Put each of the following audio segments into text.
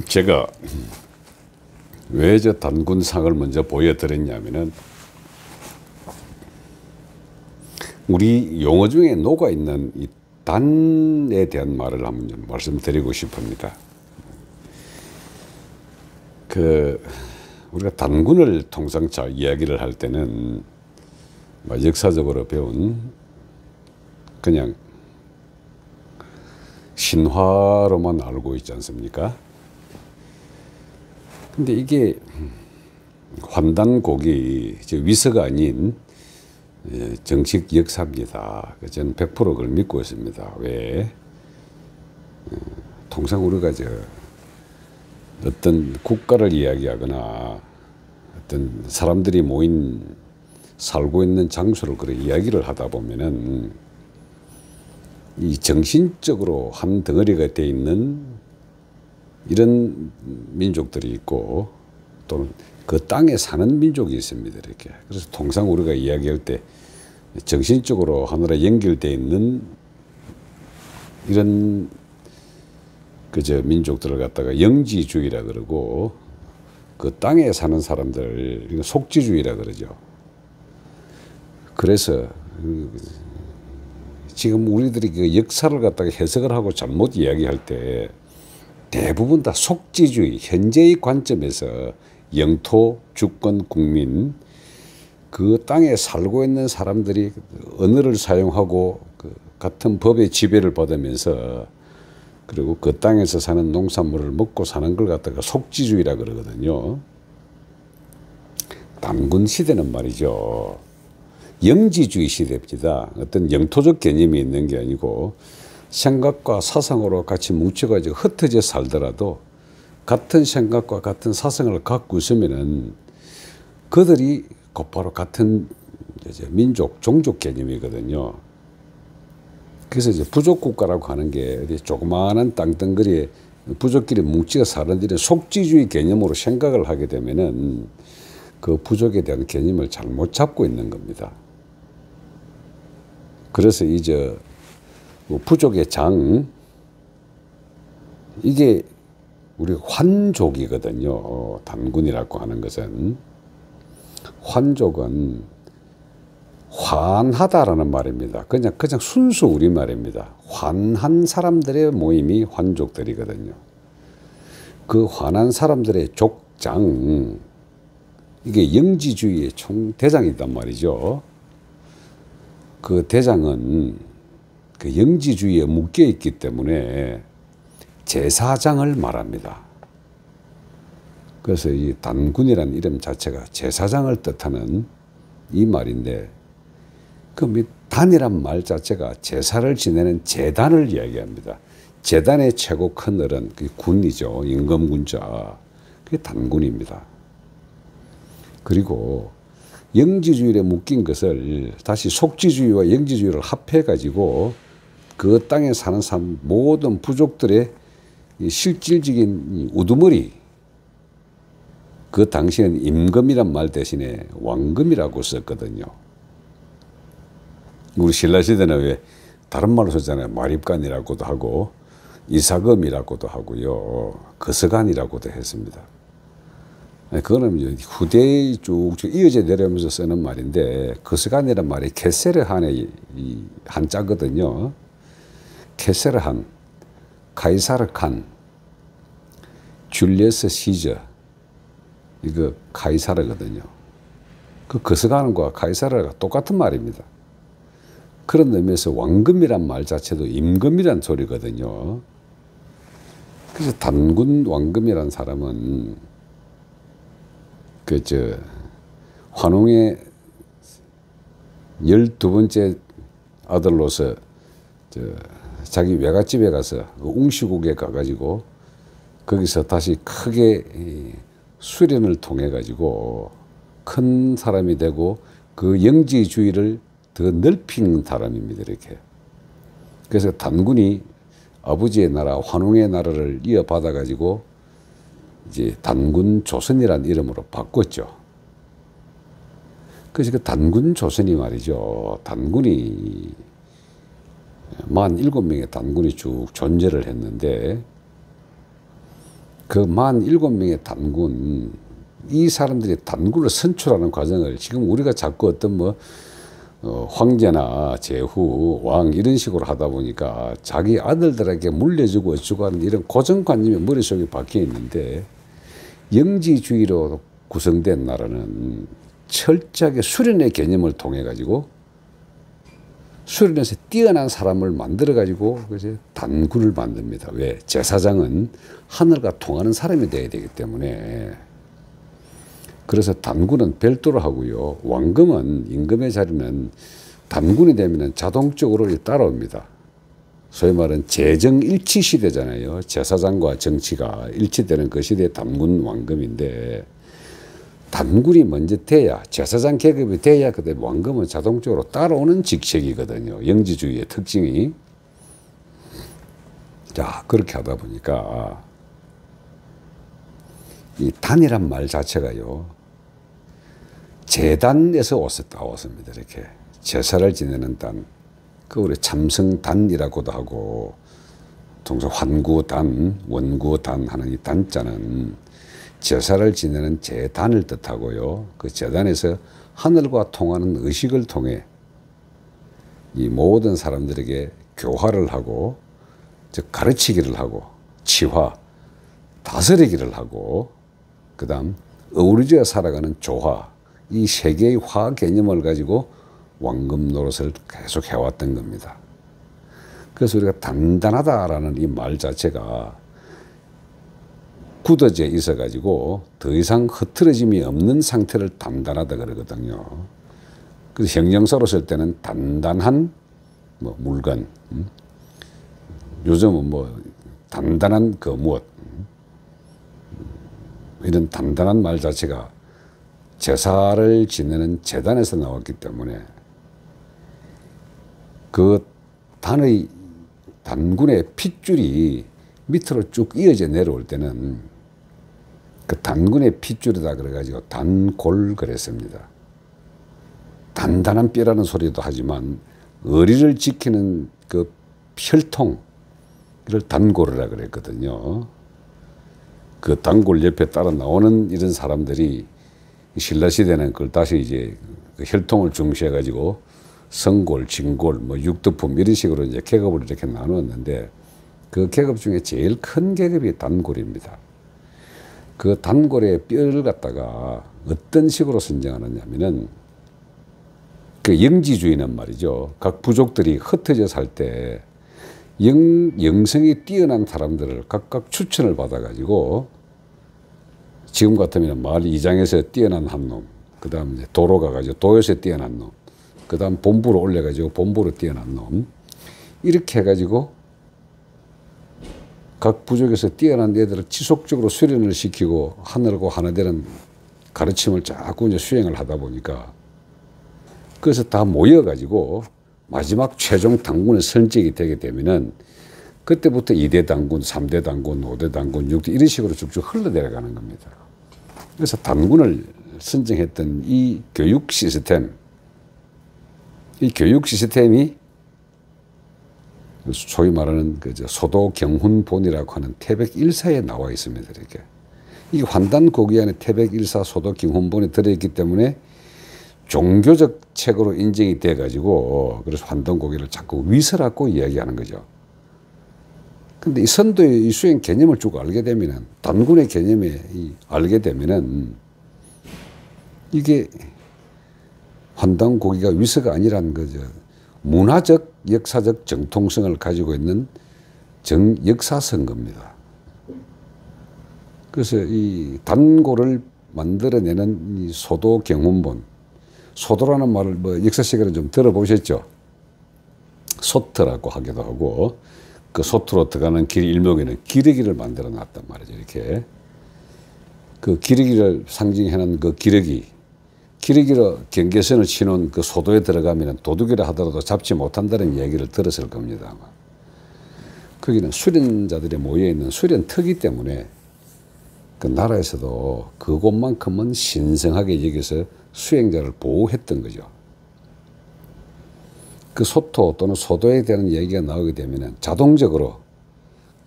제가 왜 저 단군상을 먼저 보여드렸냐면은 우리 용어 중에 녹아있는 이 단에 대한 말을 한번 좀 말씀드리고 싶습니다. 우리가 단군을 통상 잘 이야기를 할 때는 역사적으로 배운 그냥 신화로만 알고 있지 않습니까? 근데 이게 환단곡이 위서가 아닌 정식 역사입니다. 저는 100% 그걸 믿고 있습니다. 왜? 통상 우리가 어떤 국가를 이야기하거나 어떤 사람들이 살고 있는 장소를 그런 이야기를 하다 보면은 이 정신적으로 한 덩어리가 되어 있는 이런 민족들이 있고 또는 그 땅에 사는 민족이 있습니다. 이렇게. 그래서 통상 우리가 이야기할 때 정신적으로 하늘에 연결되어 있는 이런 민족들을 갖다가 영지주의라 그러고 그 땅에 사는 사람들 속지주의라 그러죠. 그래서 지금 우리들이 그 역사를 갖다가 해석을 하고 잘못 이야기할 때 대부분 다 속지주의, 현재의 관점에서 영토, 주권, 국민, 그 땅에 살고 있는 사람들이 언어를 사용하고 같은 법의 지배를 받으면서 그리고 그 땅에서 사는 농산물을 먹고 사는 걸 갖다가 속지주의라 그러거든요. 단군 시대는 말이죠. 영지주의 시대입니다. 어떤 영토적 개념이 있는 게 아니고 생각과 사상으로 같이 뭉쳐가지고 흩어져 살더라도 같은 생각과 같은 사상을 갖고 있으면은 그들이 곧바로 같은 민족, 종족 개념이거든요. 그래서 부족국가라고 하는 게 어디 조그마한 땅덩어리에 부족끼리 뭉치가 사는 일은 속지주의 개념으로 생각을 하게 되면은 그 부족에 대한 개념을 잘못 잡고 있는 겁니다. 그래서 부족의 장, 이게 우리 환족이거든요. 단군이라고 하는 것은. 환족은 환하다라는 말입니다. 그냥 순수 우리말입니다. 환한 사람들의 모임이 환족들이거든요. 그 환한 사람들의 족장, 이게 영지주의의 총대장이단 말이죠. 그 대장은 그 영지주의에 묶여 있기 때문에 제사장을 말합니다. 그래서 이 단군이라는 이름 자체가 제사장을 뜻하는 이 말인데 그 단이란 말 자체가 제사를 지내는 제단을 이야기합니다. 제단의 최고 큰 어른, 그게 군이죠. 임금군자. 그게 단군입니다. 그리고 영지주의에 묶인 것을 다시 속지주의와 영지주의를 합해가지고 그 땅에 사는 사람 모든 부족들의 실질적인 우두머리, 그 당시에는 임금이란 말 대신에 왕금이라고 썼거든요. 우리 신라시대는 왜 다른 말로 썼잖아요. 마립간이라고도 하고 이사금이라고도 하고요. 거서간이라고도 했습니다. 그거는 후대에 쭉 이어져 내려오면서 쓰는 말인데 거서간이란 말이 케세르한의 한자거든요. 케세르한, 카이사르 칸, 줄리어스 시저, 이거 카이사르거든요. 그 거서간과 카이사르가 똑같은 말입니다. 그런 의미에서 왕금이란 말 자체도 임금이란 소리거든요. 그래서 단군 왕금이란 사람은 환웅의 12번째 아들로서 자기 외갓집에 가서 그 웅시국에 가가지고 거기서 다시 크게 수련을 통해 가지고 큰 사람이 되고 그 영지주의를 더 넓힌 사람입니다. 이렇게. 그래서 단군이 아버지의 나라 환웅의 나라를 이어받아 가지고 이제 단군 조선이라는 이름으로 바꿨죠. 그래서 그 단군 조선이 말이죠. 단군이 47명의 단군이 쭉 존재를 했는데 그 47명의 단군, 이 사람들이 단군을 선출하는 과정을 지금 우리가 자꾸 어떤 뭐 황제나 제후, 왕 이런 식으로 하다 보니까 자기 아들들에게 물려주고 어쩌고 하는 이런 고정관념이 머릿속에 박혀 있는데, 영지주의로 구성된 나라는 철저하게 수련의 개념을 통해 가지고 수련에서 뛰어난 사람을 만들어 가지고 그래서 단군을 만듭니다. 왜? 제사장은 하늘과 통하는 사람이 되어야 되기 때문에. 그래서 단군은 별도로 하고요. 왕금은, 임금의 자리는 단군이 되면 자동적으로 따라옵니다. 소위 말하는 재정일치 시대잖아요. 제사장과 정치가 일치되는 그 시대의 단군 왕금인데, 단군이 먼저 돼야, 제사장 계급이 돼야 그다음에 왕금은 자동적으로 따라오는 직책이거든요. 영지주의의 특징이. 자, 그렇게 하다 보니까 이 단이란 말 자체가요, 제단에서 나왔습니다. 이렇게 제사를 지내는 단, 그 우리 참성단이라고도 하고, 동서 환구단, 원구단 하는 이 단자는 제사를 지내는 제단을 뜻하고요. 그 제단에서 하늘과 통하는 의식을 통해 이 모든 사람들에게 교화를 하고, 즉 가르치기를 하고, 치화, 다스리기를 하고, 그 다음 어우러져 살아가는 조화, 이 세 개의 화 개념을 가지고 왕금 노릇을 계속 해왔던 겁니다. 그래서 우리가 단단하다라는 이 말 자체가 굳어져 있어 가지고 더 이상 흐트러짐이 없는 상태를 단단하다 그러거든요. 그래서 형용사로 쓸 때는 단단한 뭐 물건, 요즘은 뭐 단단한 그 무엇, 이런 단단한 말 자체가 제사를 지내는 제단에서 나왔기 때문에, 그 단군의 핏줄이 밑으로 쭉 이어져 내려올 때는 그 단군의 핏줄이다 그래가지고 단골 그랬습니다. 단단한 뼈라는 소리도 하지만 의리를 지키는 그 혈통, 이를 단골이라 그랬거든요. 그 단골 옆에 따라 나오는 이런 사람들이 신라시대는 그걸 다시 이제 그 혈통을 중시해 가지고 성골, 진골, 뭐 육두품 이런 식으로 이제 계급을 이렇게 나누었는데, 그 계급 중에 제일 큰 계급이 단골입니다. 그 단골의 뼈를 갖다가 어떤 식으로 선정하느냐면은, 그 영지주의는 말이죠. 각 부족들이 흩어져 살 때 영성이 뛰어난 사람들을 각각 추천을 받아 가지고, 지금 같으면 마을 이장에서 뛰어난 한 놈, 그 다음 이제 도로 가가지고 도에서 뛰어난 놈, 그 다음 본부로 올려가지고 본부로 뛰어난 놈, 이렇게 해가지고 각 부족에서 뛰어난 애들을 지속적으로 수련을 시키고 하늘하고 하나 되는 가르침을 자꾸 이제 수행을 하다 보니까, 그래서 다 모여가지고 마지막 최종 단군의 선택이 되게 되면은, 그때부터 2대 단군, 3대 단군, 5대 단군, 6대 이런 식으로 쭉쭉 흘러내려가는 겁니다. 그래서 단군을 선정했던 이 교육 시스템, 이 교육 시스템이 소위 말하는 그 소도 경훈본이라고 하는 태백일사에 나와 있습니다. 이렇게 이 환단고기 안에 태백일사 소도 경훈본이 들어있기 때문에 종교적 책으로 인정이 돼 가지고, 그래서 환단고기를 자꾸 위설하고 이야기하는 거죠. 근데 이 선도의 이 수행 개념을 쭉 알게 되면은, 단군의 개념에 알게 되면은, 이게 환단고기가 위서가 아니라는 거죠. 문화적, 역사적 정통성을 가지고 있는 역사선 겁니다. 그래서 이 단고를 만들어내는 이 소도 경훈본, 소도라는 말을 뭐 역사 시간에 좀 들어보셨죠? 소터라고 하기도 하고, 그 소터로 들어가는 길 일목에는 기러기를 만들어 놨단 말이죠. 이렇게 그 기러기를 상징해놓은 그 기러기로 경계선을 치놓은 그 소도에 들어가면 도둑이라 하더라도 잡지 못한다는 얘기를 들었을 겁니다. 아마. 거기는 수련자들이 모여있는 수련터이기 때문에 그 나라에서도 그곳만큼은 신성하게 여기서 수행자를 보호했던 거죠. 그 소토 또는 소도에 대한 얘기가 나오게 되면 자동적으로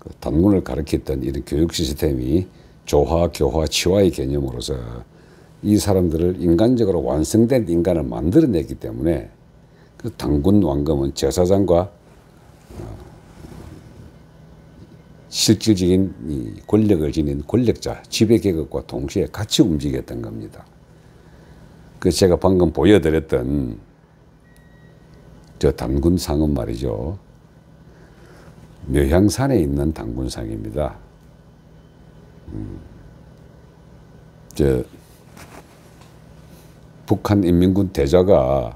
그 단군을 가르쳤던 이런 교육 시스템이 조화, 교화, 치화의 개념으로서 이 사람들을 인간적으로 완성된 인간을 만들어냈기 때문에 그 단군 왕검은 제사장과 실질적인 이 권력을 지닌 권력자, 지배계급과 동시에 같이 움직였던 겁니다. 그 제가 방금 보여드렸던 저 단군상은 말이죠. 묘향산에 있는 단군상입니다. 저 북한 인민군 대자가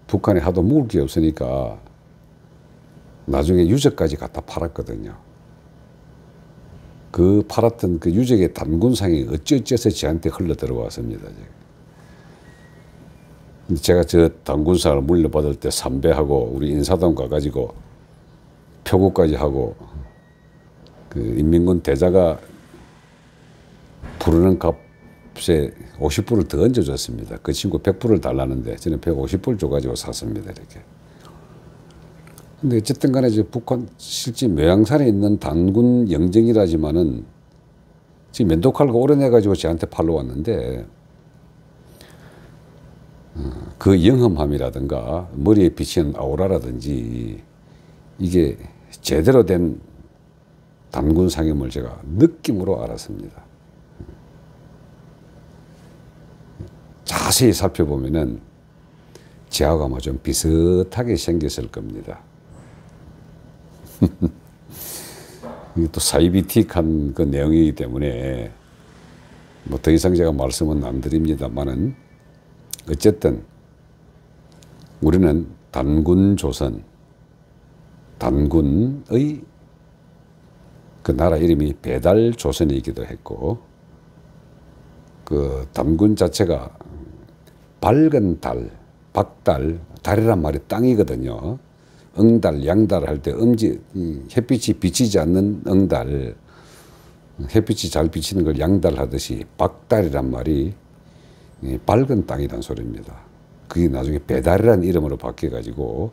북한에 하도 먹을 게 없으니까 나중에 유적까지 갖다 팔았거든요. 그 팔았던 그 유적의 단군상이 어찌어찌해서 저한테 흘러 들어왔습니다. 제가 저 단군상을 물려받을 때 삼배하고 우리 인사동 가가지고 표구까지 하고 그 인민군 대자가 부르는 값에 50불을 더 얹어줬습니다. 그 친구 100불을 달라는데 저는 150불 줘가지고 샀습니다. 이렇게. 근데 어쨌든 간에 이제 북한 실제 묘향산에 있는 단군 영정이라지만은 지금 면도칼과 오래내가지고 저한테 팔러 왔는데 그 영험함이라든가 머리에 비치는 아우라라든지 이게 제대로 된 단군 상임을 제가 느낌으로 알았습니다. 자세히 살펴보면은 저하고 아마 좀 비슷하게 생겼을 겁니다. 이게 또 사이비틱한 그 내용이기 때문에 뭐 더 이상 제가 말씀은 안 드립니다만은 어쨌든 우리는 단군 조선, 단군의 그 나라 이름이 배달 조선이기도 했고 그 단군 자체가 밝은 달, 박달, 달이란 말이 땅이거든요. 응달, 양달 할 때 햇빛이 비치지 않는 응달, 햇빛이 잘 비치는 걸 양달 하듯이 박달이란 말이 밝은 땅이란 소리입니다. 그게 나중에 배달이라는 이름으로 바뀌어가지고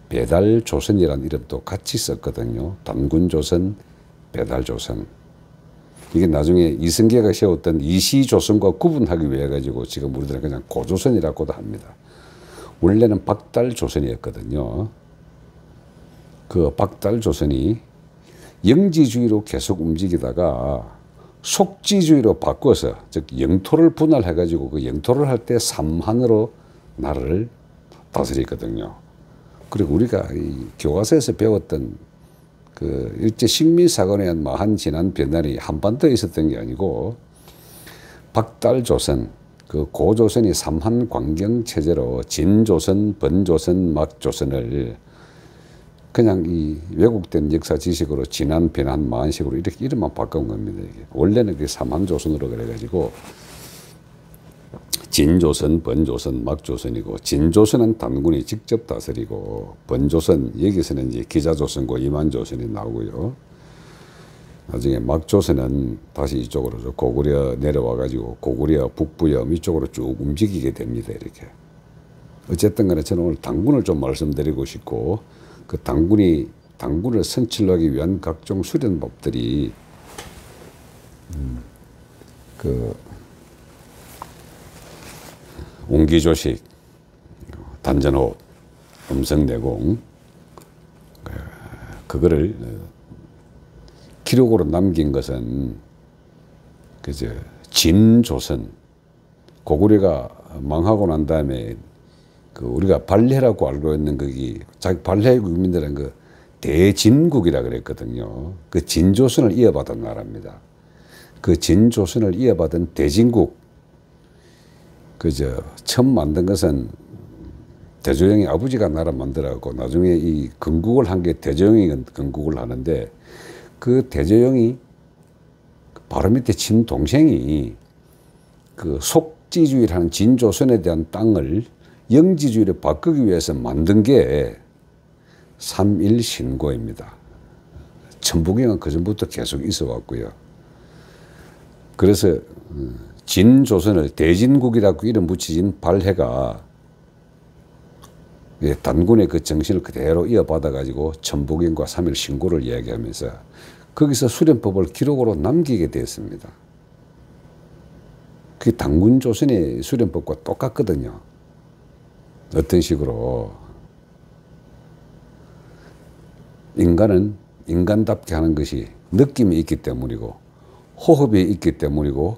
배달조선이라는 이름도 같이 썼거든요. 단군조선, 배달조선. 이게 나중에 이승계가 세웠던 이시조선과 구분하기 위해 가지고 지금 우리들은 그냥 고조선이라고도 합니다. 원래는 박달조선이었거든요. 그 박달조선이 영지주의로 계속 움직이다가 속지주의로 바꿔서 즉 영토를 분할해 가지고 그 영토를 할 때 삼한으로 나라를 다스리거든요. 그리고 우리가 이 교과서에서 배웠던 그 일제 식민사관에 의한 마한 지난 변환이 한반도에 있었던 게 아니고 박달조선, 그 고조선이 삼한 관경 체제로 진조선, 번조선, 막조선을 그냥 이 왜곡된 역사 지식으로 지난 변환 마한식으로 이렇게 이름만 바꾼 겁니다. 이게. 원래는 그 삼한조선으로 그래가지고 진조선, 번조선, 막조선이고 진조선은 단군이 직접 다스리고 번조선 여기서는 이제 기자조선과 이만조선이 나오고요. 나중에 막조선은 다시 이쪽으로 고구려 내려와 가지고 고구려 북부염 이쪽으로 쭉 움직이게 됩니다. 이렇게. 어쨌든 간에 저는 오늘 단군을 좀 말씀드리고 싶고 그 단군을 선출하기 위한 각종 수련법들이 그 옹기조식, 단전호흡, 음성내공 그거를 기록으로 남긴 것은 그저 진조선 고구려가 망하고 난 다음에 그 우리가 발해라고 알고 있는 거기 자기 발해 국민들은 그 대진국이라 그랬거든요. 그 진조선을 이어받은 나라입니다. 그 진조선을 이어받은 대진국 그저 처음 만든 것은 대조영의 아버지가 나라 만들어갖고 나중에 이 건국을 한 게 대조영이 건국을 하는데 그 대조영이 바로 밑에 친동생이 그 속지주의라는 진조선에 대한 땅을 영지주의로 바꾸기 위해서 만든 게 삼일신고입니다. 천부경은 그전부터 계속 있어 왔고요. 그래서 진조선을 대진국이라고 이름 붙이진 발해가 예, 단군의 그 정신을 그대로 이어받아 가지고 천부경과 3일 신고를 이야기하면서 거기서 수련법을 기록으로 남기게 되었습니다. 그게 단군 조선의 수련법과 똑같거든요. 어떤 식으로 인간은 인간답게 하는 것이 느낌이 있기 때문이고 호흡이 있기 때문이고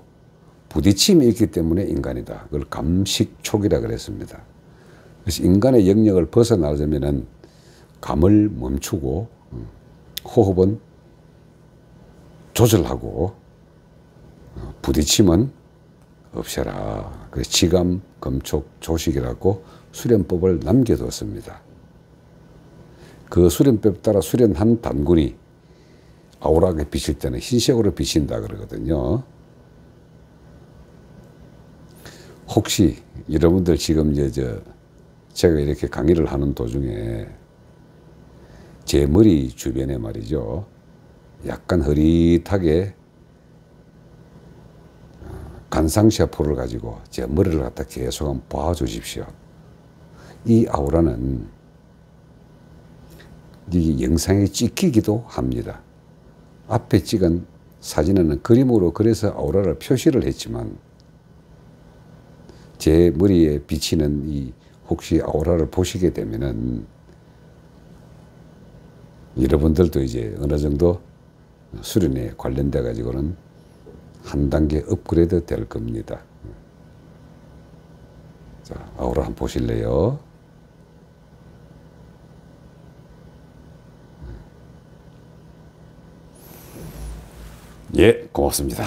부딪힘이 있기 때문에 인간이다. 그걸 감식촉이라 그랬습니다. 그래서 인간의 영역을 벗어나려면은 감을 멈추고 호흡은 조절하고 부딪힘은 없애라. 그래서 지감, 검촉, 조식이라고 수련법을 남겨뒀습니다. 그 수련법 따라 수련한 단군이 아우라하게 비칠 때는 흰색으로 비친다 그러거든요. 혹시 여러분들 지금 제가 이렇게 강의를 하는 도중에 제 머리 주변에 말이죠, 약간 흐릿하게 간상시아포를 가지고 제 머리를 갖다 계속 한번 봐주십시오. 이 아우라는 이 영상에 찍히기도 합니다. 앞에 찍은 사진에는 그림으로 그래서 아우라를 표시를 했지만 제 머리에 비치는 이 혹시 아우라를 보시게 되면은 여러분들도 이제 어느 정도 수련에 관련돼 가지고는 한 단계 업그레이드 될 겁니다. 자, 아우라 한번 보실래요? 예, 고맙습니다.